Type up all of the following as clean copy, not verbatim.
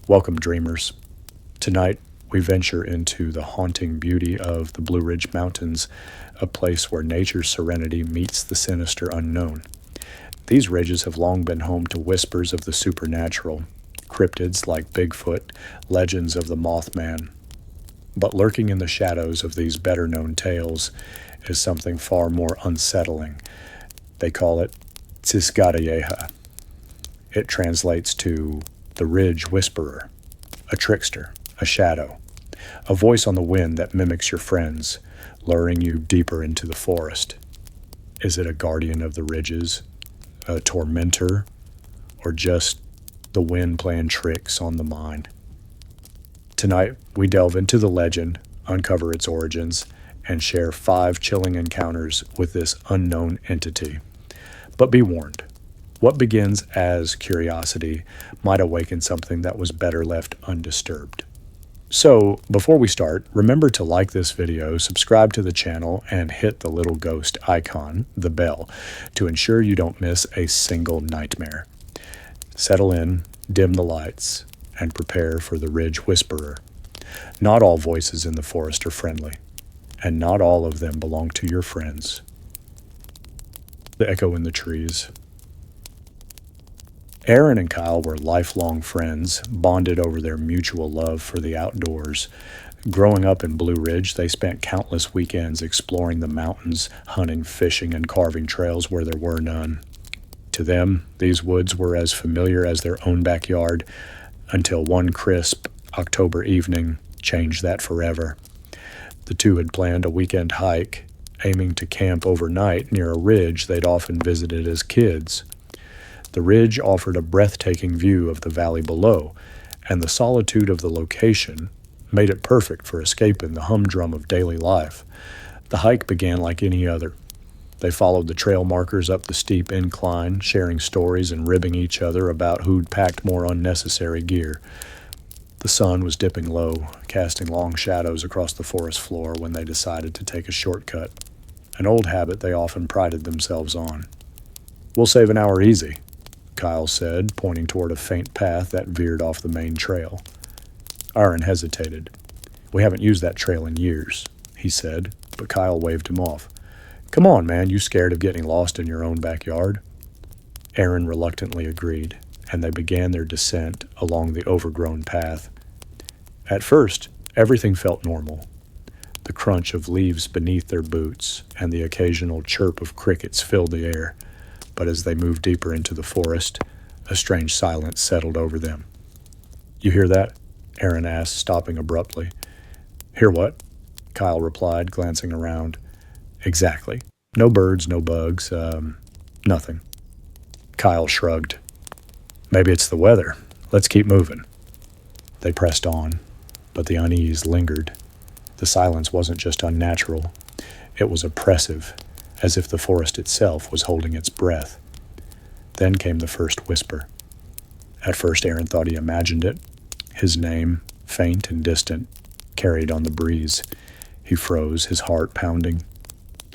Welcome, dreamers. Tonight, we venture into the haunting beauty of the Blue Ridge Mountains, a place where nature's serenity meets the sinister unknown. These ridges have long been home to whispers of the supernatural, cryptids like Bigfoot, legends of the Mothman. But lurking in the shadows of these better-known tales is something far more unsettling. They call it Tsisgadayeha. It translates to the Ridge Whisperer, a trickster, a shadow, a voice on the wind that mimics your friends, luring you deeper into the forest. Is it a guardian of the ridges, a tormentor, or just the wind playing tricks on the mind? Tonight, we delve into the legend, uncover its origins, and share 5 chilling encounters with this unknown entity. But be warned, what begins as curiosity might awaken something that was better left undisturbed. So, before we start, remember to like this video, subscribe to the channel, and hit the little ghost icon, the bell, to ensure you don't miss a single nightmare. Settle in, dim the lights, and prepare for the Ridge Whisperer. Not all voices in the forest are friendly, and not all of them belong to your friends. The echo in the trees. Aaron and Kyle were lifelong friends, bonded over their mutual love for the outdoors. Growing up in Blue Ridge, they spent countless weekends exploring the mountains, hunting, fishing, and carving trails where there were none. To them, these woods were as familiar as their own backyard, until one crisp October evening changed that forever. The two had planned a weekend hike, aiming to camp overnight near a ridge they'd often visited as kids. The ridge offered a breathtaking view of the valley below, and the solitude of the location made it perfect for escaping the humdrum of daily life. The hike began like any other. They followed the trail markers up the steep incline, sharing stories and ribbing each other about who'd packed more unnecessary gear. The sun was dipping low, casting long shadows across the forest floor when they decided to take a shortcut, an old habit they often prided themselves on. "We'll save an hour easy," Kyle said, pointing toward a faint path that veered off the main trail. Aaron hesitated. "We haven't used that trail in years," he said, but Kyle waved him off. "Come on, man, you scared of getting lost in your own backyard?" Aaron reluctantly agreed, and they began their descent along the overgrown path. At first, everything felt normal. The crunch of leaves beneath their boots and the occasional chirp of crickets filled the air. But as they moved deeper into the forest, a strange silence settled over them. "You hear that?" Aaron asked, stopping abruptly. "Hear what?" Kyle replied, glancing around. "Exactly. No birds, no bugs, nothing." Kyle shrugged. "Maybe it's the weather. Let's keep moving." They pressed on, but the unease lingered. The silence wasn't just unnatural. It was oppressive, as if the forest itself was holding its breath. Then came the first whisper. At first, Aaron thought he imagined it. His name, faint and distant, carried on the breeze. He froze, his heart pounding.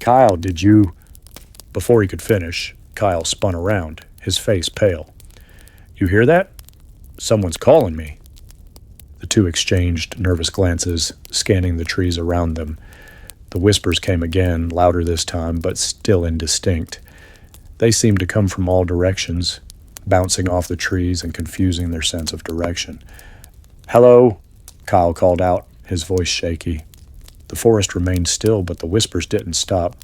"Kyle, did you—" Before he could finish, Kyle spun around, his face pale. "You hear that? Someone's calling me." The two exchanged nervous glances, scanning the trees around them. The whispers came again, louder this time, but still indistinct. They seemed to come from all directions, bouncing off the trees and confusing their sense of direction. "Hello," Kyle called out, his voice shaky. The forest remained still, but the whispers didn't stop.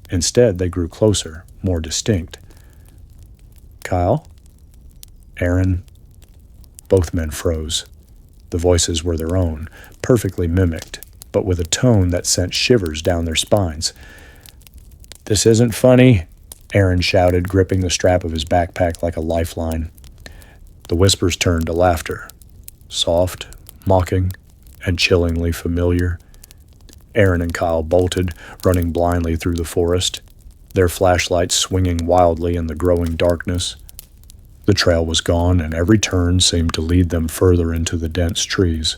Instead, they grew closer, more distinct. "Kyle?" "Aaron?" Both men froze. The voices were their own, perfectly mimicked, but with a tone that sent shivers down their spines. "This isn't funny," Aaron shouted, gripping the strap of his backpack like a lifeline. The whispers turned to laughter, soft, mocking, and chillingly familiar. Aaron and Kyle bolted, running blindly through the forest, their flashlights swinging wildly in the growing darkness. The trail was gone, and every turn seemed to lead them further into the dense trees.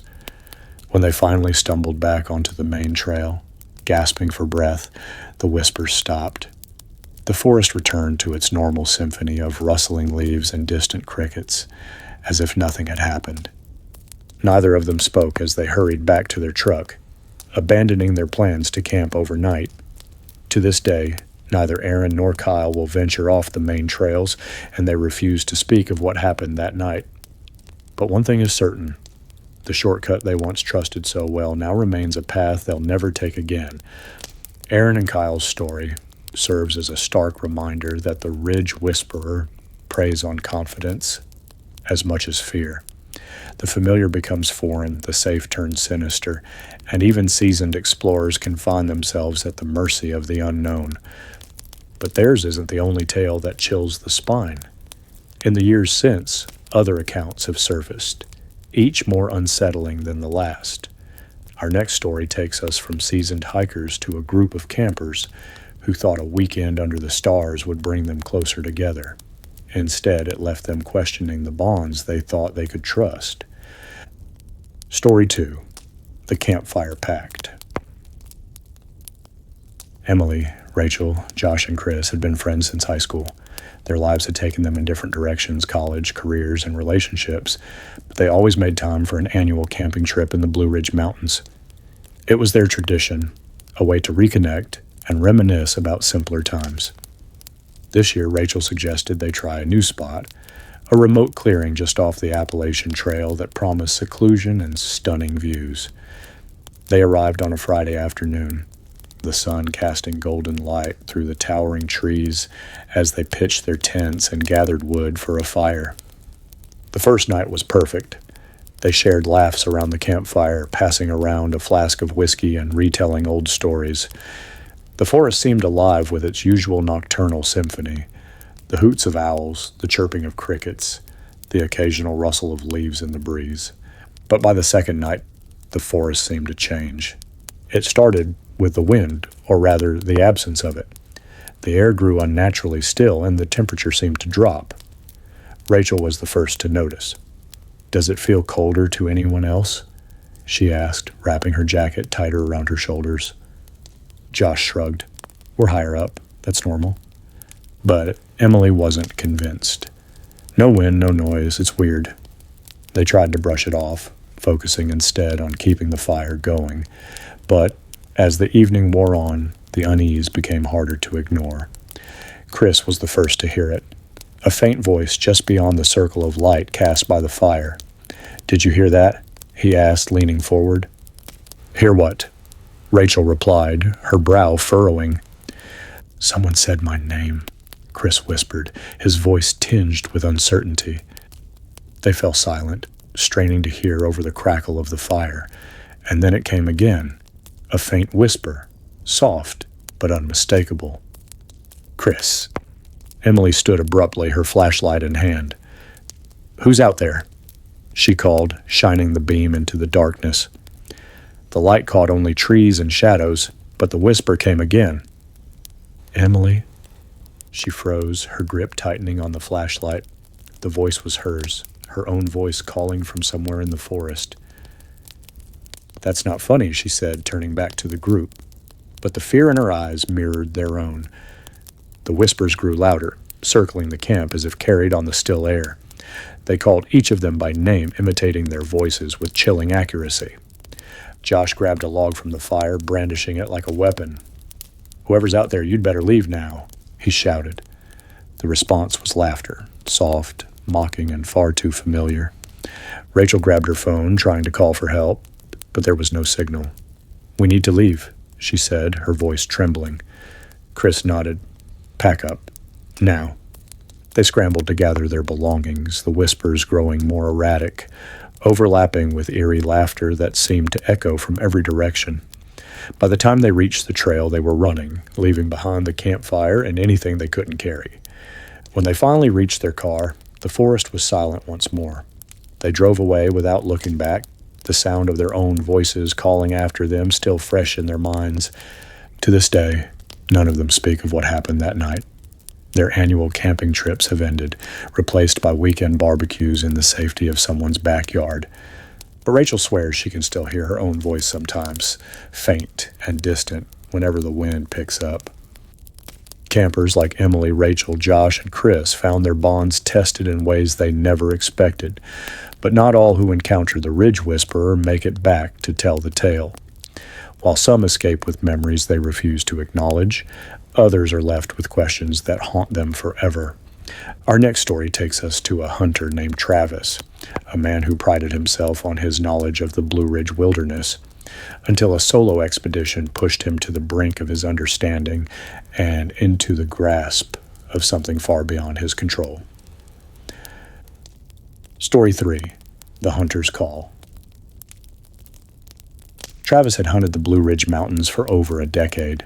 When they finally stumbled back onto the main trail, gasping for breath, the whispers stopped. The forest returned to its normal symphony of rustling leaves and distant crickets, as if nothing had happened. Neither of them spoke as they hurried back to their truck, abandoning their plans to camp overnight. To this day, neither Aaron nor Kyle will venture off the main trails, and they refuse to speak of what happened that night. But one thing is certain. The shortcut they once trusted so well now remains a path they'll never take again. Aaron and Kyle's story serves as a stark reminder that the Ridge Whisperer preys on confidence as much as fear. The familiar becomes foreign, the safe turns sinister, and even seasoned explorers can find themselves at the mercy of the unknown. But theirs isn't the only tale that chills the spine. In the years since, other accounts have surfaced, each more unsettling than the last. Our next story takes us from seasoned hikers to a group of campers who thought a weekend under the stars would bring them closer together. Instead, it left them questioning the bonds they thought they could trust. Story 2. The Campfire Pact. Emily, Rachel, Josh, and Chris had been friends since high school. Their lives had taken them in different directions, college, careers, and relationships, but they always made time for an annual camping trip in the Blue Ridge Mountains. It was their tradition, a way to reconnect and reminisce about simpler times. This year, Rachel suggested they try a new spot, a remote clearing just off the Appalachian Trail that promised seclusion and stunning views. They arrived on a Friday afternoon, the sun casting golden light through the towering trees as they pitched their tents and gathered wood for a fire. The first night was perfect. They shared laughs around the campfire, passing around a flask of whiskey and retelling old stories. The forest seemed alive with its usual nocturnal symphony, the hoots of owls, the chirping of crickets, the occasional rustle of leaves in the breeze. But by the second night, the forest seemed to change. It started with the wind, or rather the absence of it. The air grew unnaturally still, and the temperature seemed to drop. Rachel was the first to notice. "Does it feel colder to anyone else?" she asked, wrapping her jacket tighter around her shoulders. Josh shrugged. "We're higher up. That's normal." But Emily wasn't convinced. "No wind, no noise. It's weird." They tried to brush it off, focusing instead on keeping the fire going. But as the evening wore on, the unease became harder to ignore. Chris was the first to hear it. A faint voice just beyond the circle of light cast by the fire. "Did you hear that?" he asked, leaning forward. "Hear what?" Rachel replied, her brow furrowing. "Someone said my name," Chris whispered, his voice tinged with uncertainty. They fell silent, straining to hear over the crackle of the fire, and then it came again, a faint whisper, soft but unmistakable. "Chris." Emily stood abruptly, her flashlight in hand. "Who's out there?" she called, shining the beam into the darkness. The light caught only trees and shadows, but the whisper came again. "Emily?" She froze, her grip tightening on the flashlight. The voice was hers, her own voice calling from somewhere in the forest. "That's not funny," she said, turning back to the group. But the fear in her eyes mirrored their own. The whispers grew louder, circling the camp as if carried on the still air. They called each of them by name, imitating their voices with chilling accuracy. Josh grabbed a log from the fire, brandishing it like a weapon. "Whoever's out there, you'd better leave now," he shouted. The response was laughter, soft, mocking, and far too familiar. Rachel grabbed her phone, trying to call for help, but there was no signal. "We need to leave," she said, her voice trembling. Chris nodded. "Pack up. Now." They scrambled to gather their belongings, the whispers growing more erratic, overlapping with eerie laughter that seemed to echo from every direction. By the time they reached the trail, they were running, leaving behind the campfire and anything they couldn't carry. When they finally reached their car, the forest was silent once more. They drove away without looking back, the sound of their own voices calling after them still fresh in their minds. To this day, none of them speak of what happened that night. Their annual camping trips have ended, replaced by weekend barbecues in the safety of someone's backyard. But Rachel swears she can still hear her own voice sometimes, faint and distant, whenever the wind picks up. Campers like Emily, Rachel, Josh, and Chris found their bonds tested in ways they never expected, but not all who encounter the Ridge Whisperer make it back to tell the tale. While some escape with memories they refuse to acknowledge, others are left with questions that haunt them forever. Our next story takes us to a hunter named Travis, a man who prided himself on his knowledge of the Blue Ridge Wilderness, until a solo expedition pushed him to the brink of his understanding and into the grasp of something far beyond his control. Story 3. The Hunter's Call. Travis had hunted the Blue Ridge Mountains for over a decade.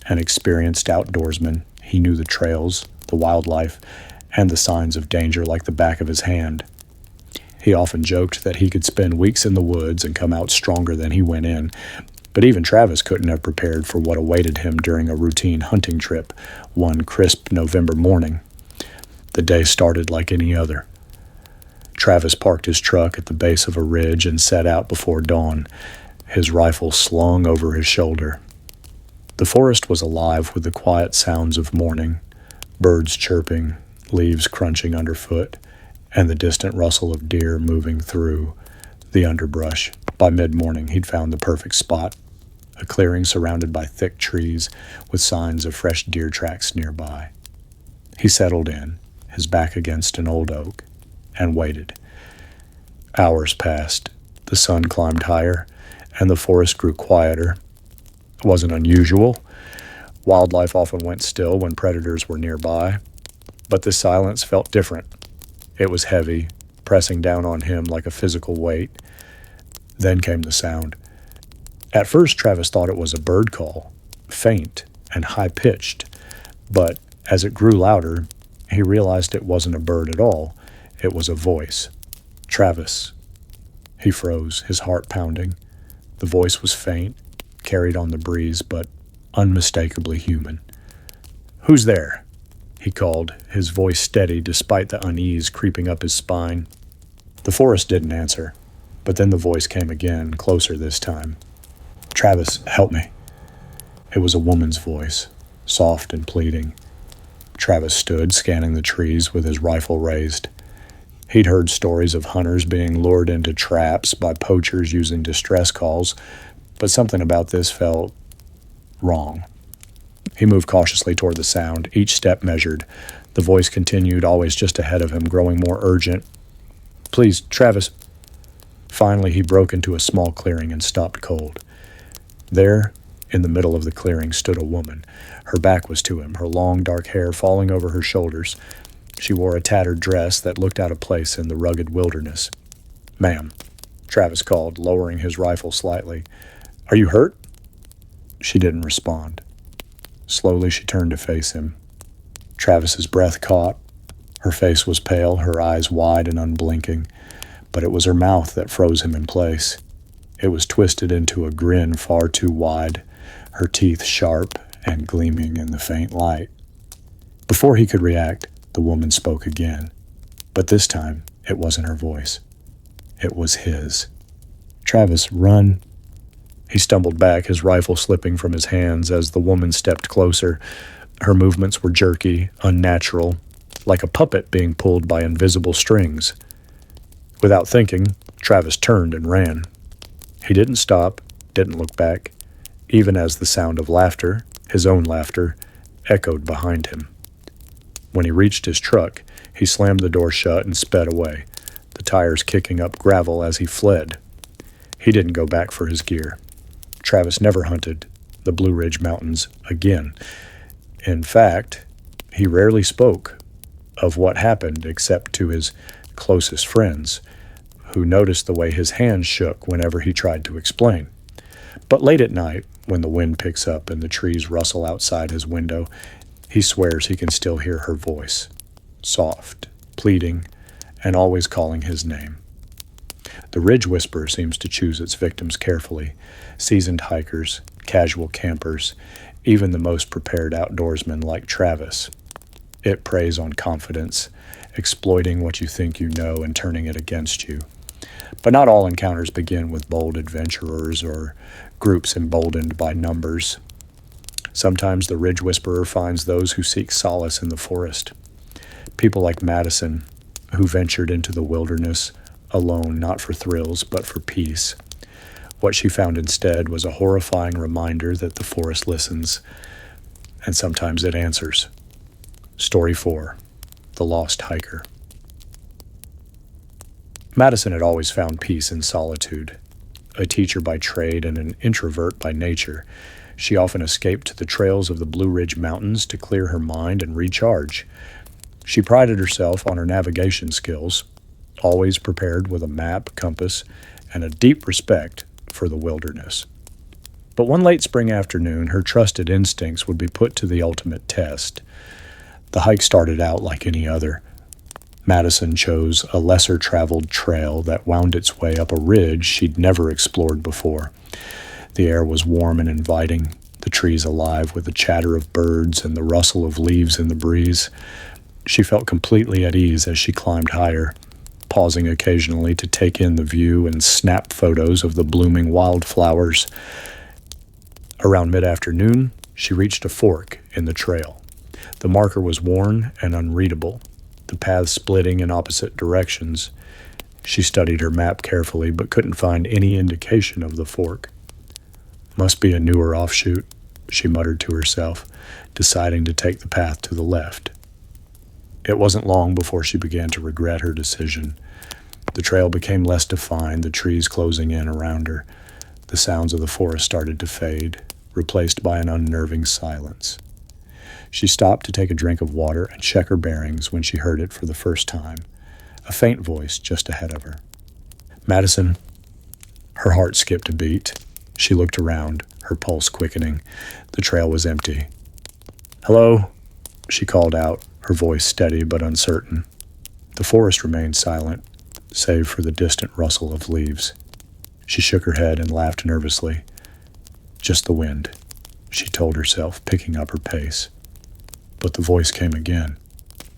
An experienced outdoorsman, he knew the trails, the wildlife, and the signs of danger like the back of his hand. He often joked that he could spend weeks in the woods and come out stronger than he went in, but even Travis couldn't have prepared for what awaited him during a routine hunting trip one crisp November morning. The day started like any other. Travis parked his truck at the base of a ridge and set out before dawn, his rifle slung over his shoulder. The forest was alive with the quiet sounds of morning, birds chirping, leaves crunching underfoot, and the distant rustle of deer moving through the underbrush. By mid-morning, he'd found the perfect spot, a clearing surrounded by thick trees with signs of fresh deer tracks nearby. He settled in, his back against an old oak, and waited. Hours passed. The sun climbed higher, and the forest grew quieter. It wasn't unusual. Wildlife often went still when predators were nearby, but this silence felt different. It was heavy, pressing down on him like a physical weight. Then came the sound. At first, Travis thought it was a bird call, faint and high-pitched, but as it grew louder, he realized it wasn't a bird at all. It was a voice. Travis. He froze, his heart pounding. The voice was faint, carried on the breeze, but unmistakably human. "Who's there?" he called, his voice steady despite the unease creeping up his spine. The forest didn't answer, but then the voice came again, closer this time. "Travis, help me." It was a woman's voice, soft and pleading. Travis stood, scanning the trees with his rifle raised. He'd heard stories of hunters being lured into traps by poachers using distress calls, but something about this felt wrong. He moved cautiously toward the sound, each step measured. The voice continued, always just ahead of him, growing more urgent. "Please, Travis." Finally, he broke into a small clearing and stopped cold. There, in the middle of the clearing, stood a woman. Her back was to him, her long dark hair falling over her shoulders. She wore a tattered dress that looked out of place in the rugged wilderness. "Ma'am," Travis called, lowering his rifle slightly. "Are you hurt?" She didn't respond. Slowly, she turned to face him. Travis's breath caught. Her face was pale, her eyes wide and unblinking, but it was her mouth that froze him in place. It was twisted into a grin far too wide, her teeth sharp and gleaming in the faint light. Before he could react, the woman spoke again, but this time it wasn't her voice. It was his. "Travis, run." He stumbled back, his rifle slipping from his hands as the woman stepped closer. Her movements were jerky, unnatural, like a puppet being pulled by invisible strings. Without thinking, Travis turned and ran. He didn't stop, didn't look back, even as the sound of laughter, his own laughter, echoed behind him. When he reached his truck, he slammed the door shut and sped away, the tires kicking up gravel as he fled. He didn't go back for his gear. Travis never hunted the Blue Ridge Mountains again. In fact, he rarely spoke of what happened except to his closest friends, who noticed the way his hands shook whenever he tried to explain. But late at night, when the wind picks up and the trees rustle outside his window, he swears he can still hear her voice, soft, pleading, and always calling his name. The Ridge Whisperer seems to choose its victims carefully, seasoned hikers, casual campers, even the most prepared outdoorsmen like Travis. It preys on confidence, exploiting what you think you know and turning it against you. But not all encounters begin with bold adventurers or groups emboldened by numbers. Sometimes the Ridge Whisperer finds those who seek solace in the forest. People like Madison, who ventured into the wilderness alone, not for thrills, but for peace. What she found instead was a horrifying reminder that the forest listens, and sometimes it answers. Story 4. The Lost Hiker. Madison had always found peace in solitude. A teacher by trade and an introvert by nature, she often escaped to the trails of the Blue Ridge Mountains to clear her mind and recharge. She prided herself on her navigation skills, always prepared with a map, compass, and a deep respect for the wilderness. But one late spring afternoon, her trusted instincts would be put to the ultimate test. The hike started out like any other. Madison chose a lesser-traveled trail that wound its way up a ridge she'd never explored before. The air was warm and inviting, the trees alive with the chatter of birds and the rustle of leaves in the breeze. She felt completely at ease as she climbed higher, pausing occasionally to take in the view and snap photos of the blooming wildflowers. Around mid-afternoon, she reached a fork in the trail. The marker was worn and unreadable, the paths splitting in opposite directions. She studied her map carefully, but couldn't find any indication of the fork. Must be a newer offshoot, she muttered to herself, deciding to take the path to the left. It wasn't long before she began to regret her decision. The trail became less defined, the trees closing in around her. The sounds of the forest started to fade, replaced by an unnerving silence. She stopped to take a drink of water and check her bearings when she heard it for the first time, a faint voice just ahead of her. Madison. Her heart skipped a beat. She looked around, her pulse quickening. The trail was empty. "Hello?" she called out, her voice steady but uncertain. The forest remained silent, save for the distant rustle of leaves. She shook her head and laughed nervously. "Just the wind," she told herself, picking up her pace. But the voice came again.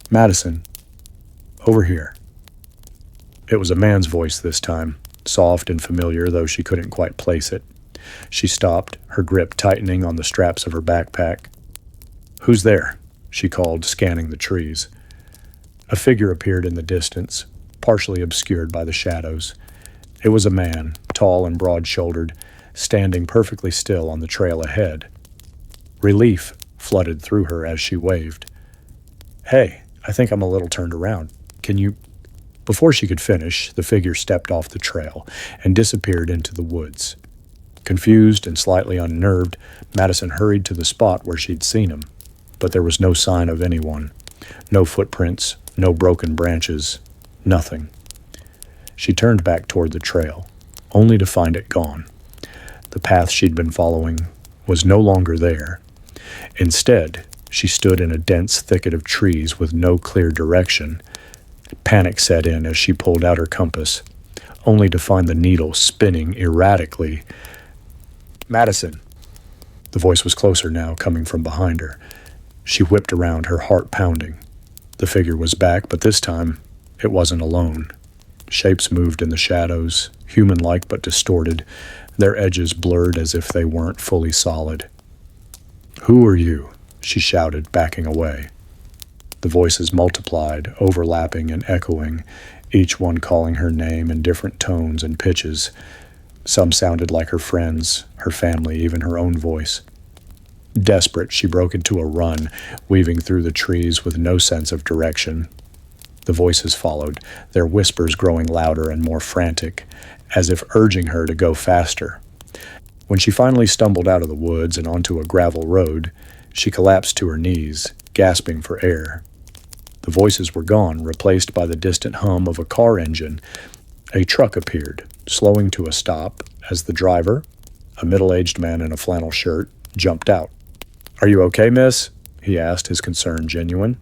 "Madison, over here." It was a man's voice this time, soft and familiar, though she couldn't quite place it. She stopped, her grip tightening on the straps of her backpack. "Who's there?" she called, scanning the trees. A figure appeared in the distance, partially obscured by the shadows. It was a man, tall and broad-shouldered, standing perfectly still on the trail ahead. Relief flooded through her as she waved. "Hey, I think I'm a little turned around. Can you—" Before she could finish, the figure stepped off the trail and disappeared into the woods. Confused and slightly unnerved, Madison hurried to the spot where she'd seen him, but there was no sign of anyone. No footprints, no broken branches, nothing. She turned back toward the trail, only to find it gone. The path she'd been following was no longer there. Instead, she stood in a dense thicket of trees with no clear direction. Panic set in as she pulled out her compass, only to find the needle spinning erratically. "Madison!" The voice was closer now, coming from behind her. She whipped around, her heart pounding. The figure was back, but this time, it wasn't alone. Shapes moved in the shadows, human-like but distorted, their edges blurred as if they weren't fully solid. "Who are you?" she shouted, backing away. The voices multiplied, overlapping and echoing, each one calling her name in different tones and pitches. Some sounded like her friends, her family, even her own voice. Desperate, she broke into a run, weaving through the trees with no sense of direction. The voices followed, their whispers growing louder and more frantic, as if urging her to go faster. When she finally stumbled out of the woods and onto a gravel road, she collapsed to her knees, gasping for air. The voices were gone, replaced by the distant hum of a car engine. A truck appeared, slowing to a stop as the driver, a middle-aged man in a flannel shirt, jumped out. "Are you okay, miss?" he asked, his concern genuine.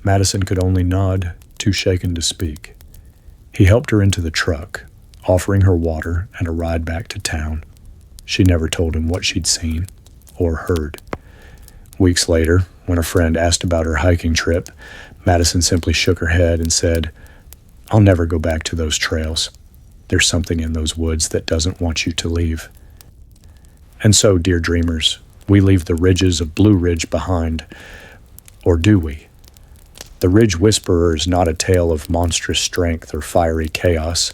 Madison could only nod, too shaken to speak. He helped her into the truck, offering her water and a ride back to town. She never told him what she'd seen or heard. Weeks later, when a friend asked about her hiking trip, Madison simply shook her head and said, "I'll never go back to those trails. There's something in those woods that doesn't want you to leave." And so, dear dreamers, We leave the ridges of Blue Ridge behind, or do we? The Ridge Whisperer is not a tale of monstrous strength or fiery chaos.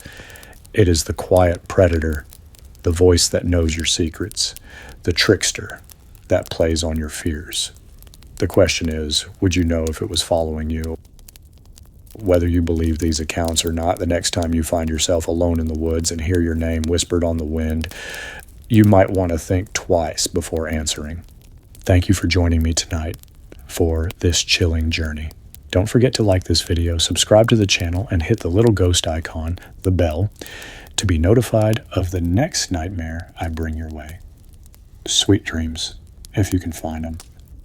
It is the quiet predator, the voice that knows your secrets, the trickster that plays on your fears. The question is, would you know if it was following you? Whether you believe these accounts or not, the next time you find yourself alone in the woods and hear your name whispered on the wind, you might want to think twice before answering. Thank you for joining me tonight for this chilling journey. Don't forget to like this video, subscribe to the channel, and hit the little ghost icon, the bell, to be notified of the next nightmare I bring your way. Sweet dreams, if you can find them.